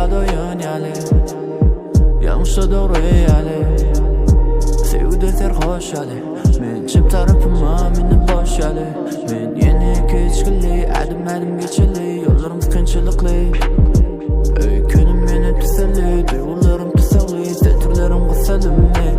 da doyun yali Yanlışa doğru yali Sevgide serhoş yali Men çip tarafıma meni boş yali Men yeni keçkili adım geçeli Yollarım kınçılıklı Öykünüm meni tüseli Duygularım tüseli Tetrlerim kısalimli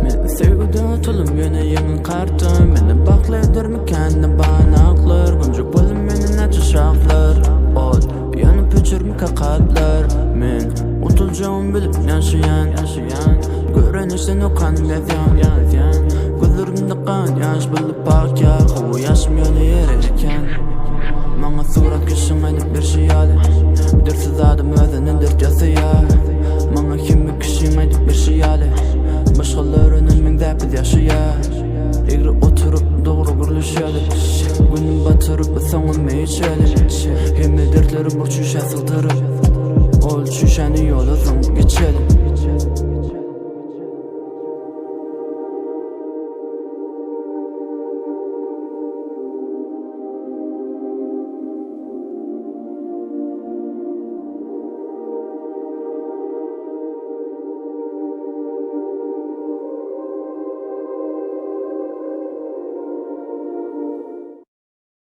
Men sevgide tulum yine yemin kartım Meni baklaydır kendim banaklar Güncük bolum meni neçe şaklar Ot yanıp öçürmü kalpler Men utulacağım bilip yaşayan Görenişten o kanım yazyan Gözlerimde kan yaş bilip bak ya Kavu yaşım yolu yererken Bana surat kışın edip bir şey ali Dirsiz adım özenindir casıya Bana kimi kışın edip bir şey ali Başkalarının mingdəpiz yaşaya Egri oturup doğru gürlüşeli Günüm batırıp sonun meyçeli Hemi dertleri burçuşa sığdırıp Ol çüşeni yoluzun geçeli